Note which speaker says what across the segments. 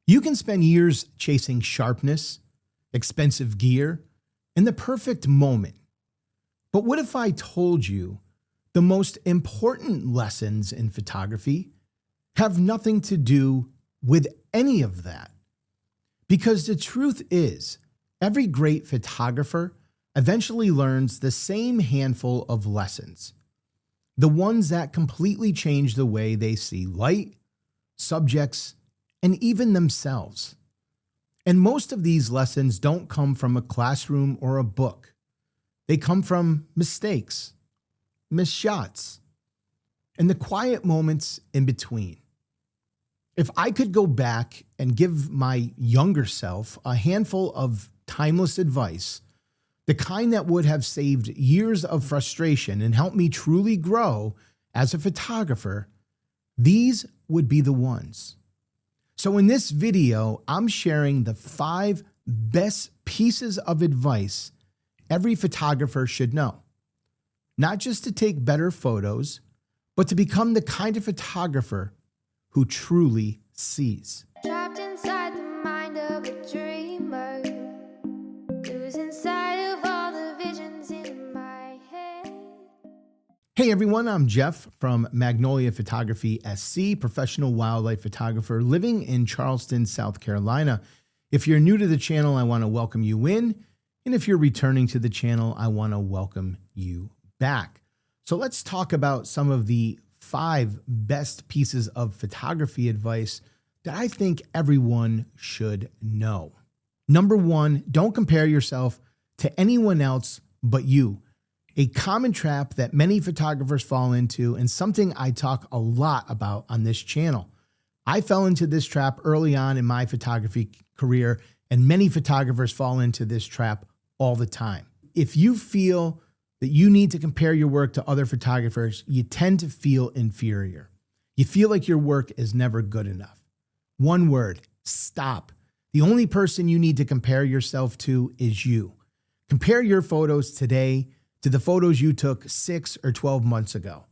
Speaker 1: You can spend years chasing sharpness, expensive gear, and the perfect moment. But what if I told you the most important lessons in photography have nothing to do with any of that? Because the truth is, every great photographer eventually learns the same handful of lessons, the ones that completely change the way they see light, subjects, and even themselves. And most of these lessons don't come from a classroom or a book. They come from mistakes, missed shots, and the quiet moments in between. If I could go back and give my younger self a handful of timeless advice, the kind that would have saved years of frustration and helped me truly grow as a photographer, these would be the ones. So in this video, I'm sharing the 5 best pieces of advice every photographer should know. Not just to take better photos, but to become the kind of photographer who truly sees.
Speaker 2: Trapped inside the mind of a dreamer, losing sight of all the visions in my head.
Speaker 1: Hey everyone, I'm Jeff from Magnolia Photography SC, professional wildlife photographer living in Charleston, South Carolina. If you're new to the channel, I want to welcome you in. And if you're returning to the channel, I want to welcome you back. So let's talk about some of the 5 best pieces of photography advice that I think everyone should know. Number 1, don't compare yourself to anyone else but you. A common trap that many photographers fall into, and something I talk a lot about on this channel. I fell into this trap early on in my photography career, and many photographers fall into this trap all the time. If you feel that you need to compare your work to other photographers, you tend to feel inferior. You feel like your work is never good enough. One word: stop. The only person you need to compare yourself to is you. Compare your photos today to the photos you took 6 or 12 months ago.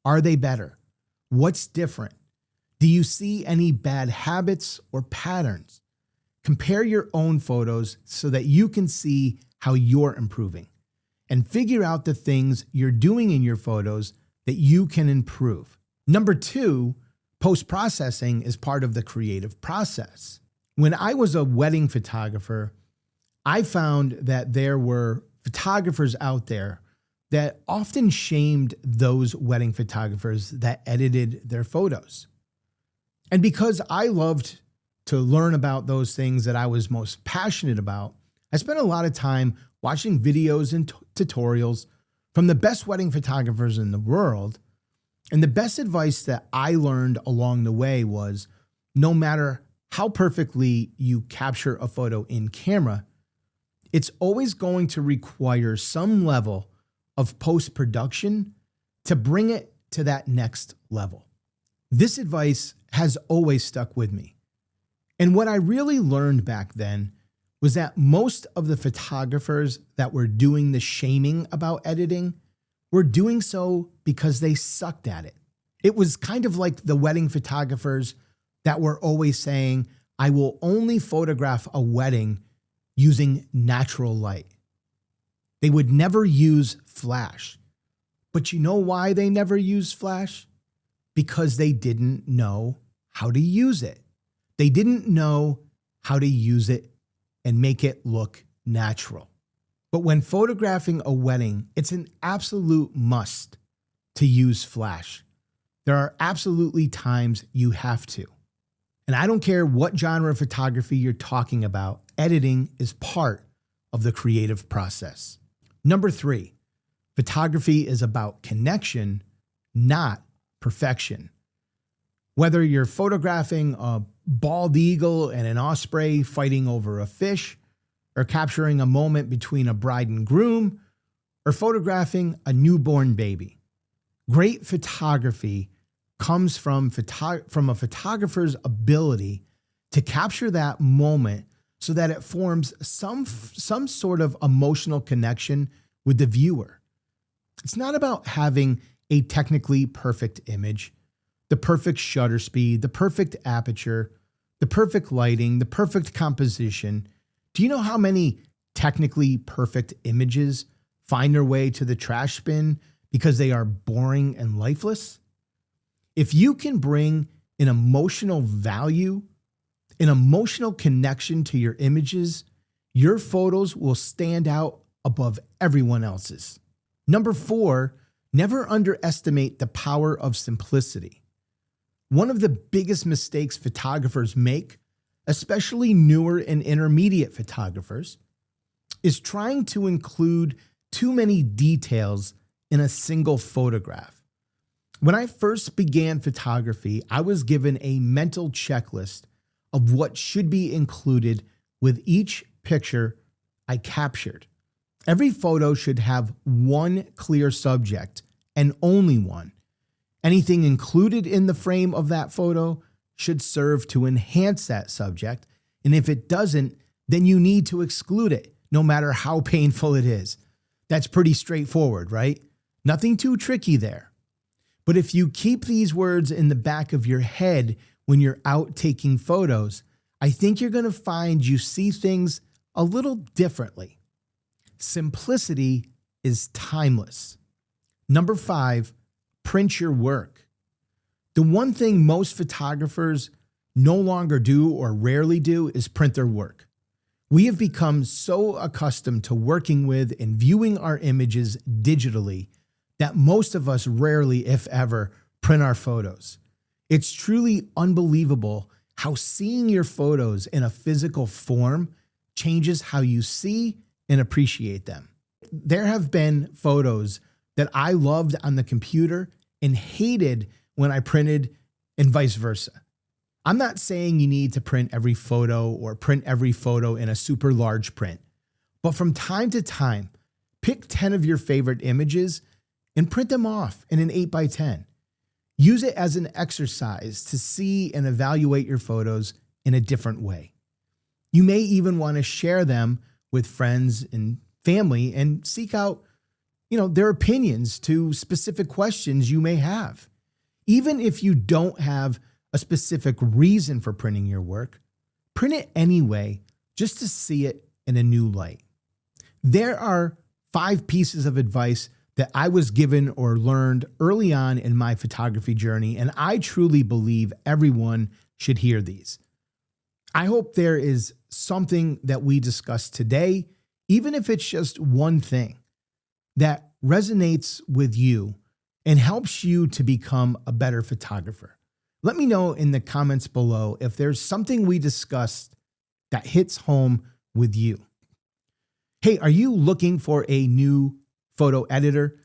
Speaker 1: Are they better? What's different? Do you see any bad habits or patterns? Compare your own photos so that you can see how you're improving, and figure out the things you're doing in your photos that you can improve. Number 2, post-processing is part of the creative process. When I was a wedding photographer, I found that there were photographers out there that often shamed those wedding photographers that edited their photos. And because I loved to learn about those things that I was most passionate about, I spent a lot of time watching videos and tutorials from the best wedding photographers in the world. And the best advice that I learned along the way was, no matter how perfectly you capture a photo in camera, it's always going to require some level of post-production to bring it to that next level. This advice has always stuck with me. And what I really learned back then was that most of the photographers that were doing the shaming about editing were doing so because they sucked at it. It was kind of like the wedding photographers that were always saying, I will only photograph a wedding using natural light. They would never use flash. But you know why they never used flash? Because they didn't know how to use it. They didn't know how to use it and make it look natural. But when photographing a wedding, it's an absolute must to use flash. There are absolutely times you have to. And I don't care what genre of photography you're talking about, editing is part of the creative process. Number 3, photography is about connection, not perfection. Whether you're photographing a bald eagle and an osprey fighting over a fish, or capturing a moment between a bride and groom, or photographing a newborn baby, great photography comes from a photographer's ability to capture that moment so that it forms some sort of emotional connection with the viewer. It's not about having a technically perfect image, the perfect shutter speed, the perfect aperture, the perfect lighting, the perfect composition. Do you know how many technically perfect images find their way to the trash bin because they are boring and lifeless? If you can bring an emotional value, an emotional connection to your images, your photos will stand out above everyone else's. Number 4, never underestimate the power of simplicity. One of the biggest mistakes photographers make, especially newer and intermediate photographers, is trying to include too many details in a single photograph. When I first began photography, I was given a mental checklist of what should be included with each picture I captured. Every photo should have one clear subject and only one. Anything included in the frame of that photo should serve to enhance that subject, and if it doesn't, then you need to exclude it, no matter how painful it is. That's pretty straightforward, right? Nothing too tricky there. But if you keep these words in the back of your head when you're out taking photos, I think you're going to find you see things a little differently. Simplicity is timeless. Number 5, print your work. The one thing most photographers no longer do or rarely do is print their work. We have become so accustomed to working with and viewing our images digitally that most of us rarely, if ever, print our photos. It's truly unbelievable how seeing your photos in a physical form changes how you see and appreciate them. There have been photos that I loved on the computer and hated when I printed, and vice versa. I'm not saying you need to print every photo or print every photo in a super large print, but from time to time, pick 10 of your favorite images and print them off in an 8x10. Use it as an exercise to see and evaluate your photos in a different way. You may even want to share them with friends and family and seek out, their opinions to specific questions you may have. Even if you don't have a specific reason for printing your work, print it anyway just to see it in a new light. There are 5 pieces of advice that I was given or learned early on in my photography journey, and I truly believe everyone should hear these. I hope there is something that we discuss today, even if it's just one thing, that resonates with you and helps you to become a better photographer. Let me know in the comments below if there's something we discussed that hits home with you. Hey, are you looking for a new photo editor?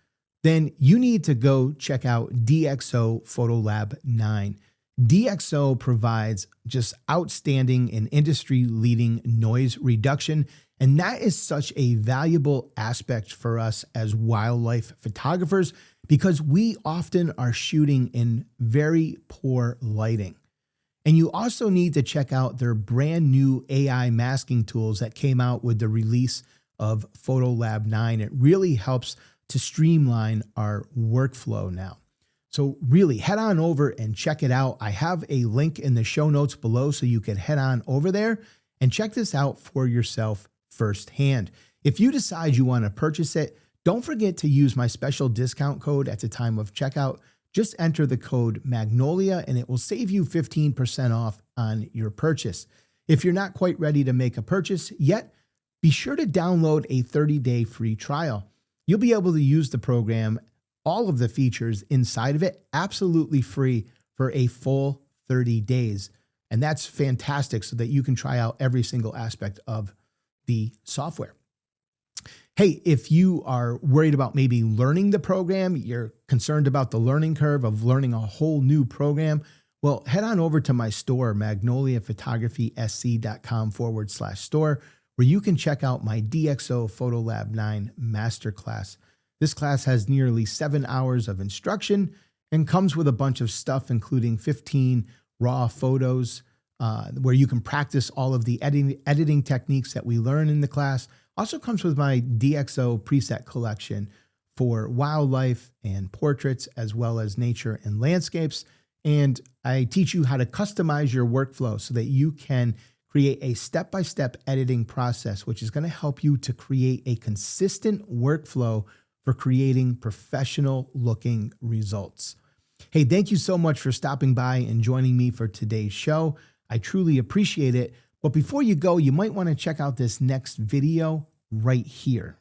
Speaker 1: Then you need to go check out DxO Photolab 9. DxO provides just outstanding and industry-leading noise reduction, and that is such a valuable aspect for us as wildlife photographers because we often are shooting in very poor lighting. And you also need to check out their brand new AI masking tools that came out with the release of Photolab 9. It really helps to streamline our workflow now. So really head on over and check it out. I have a link in the show notes below so you can head on over there and check this out for yourself firsthand. If you decide you want to purchase it, don't forget to use my special discount code at the time of checkout. Just enter the code Magnolia and it will save you 15% off on your purchase. If you're not quite ready to make a purchase yet, be sure to download a 30-day free trial. You'll be able to use the program, all of the features inside of it, absolutely free for a full 30 days. And that's fantastic so that you can try out every single aspect of the software. Hey, if you are worried about maybe learning the program, you're concerned about the learning curve of learning a whole new program, well, head on over to my store, magnoliaphotographysc.com/store, where you can check out my DxO Photolab 9 Masterclass. This class has nearly 7 hours of instruction and comes with a bunch of stuff, including 15 raw photos, where you can practice all of the editing techniques that we learn in the class. Also comes with my DxO preset collection for wildlife and portraits, as well as nature and landscapes. And I teach you how to customize your workflow so that you can create a step-by-step editing process, which is going to help you to create a consistent workflow for creating professional looking results. Hey, thank you so much for stopping by and joining me for today's show. I truly appreciate it. But before you go, you might want to check out this next video right here.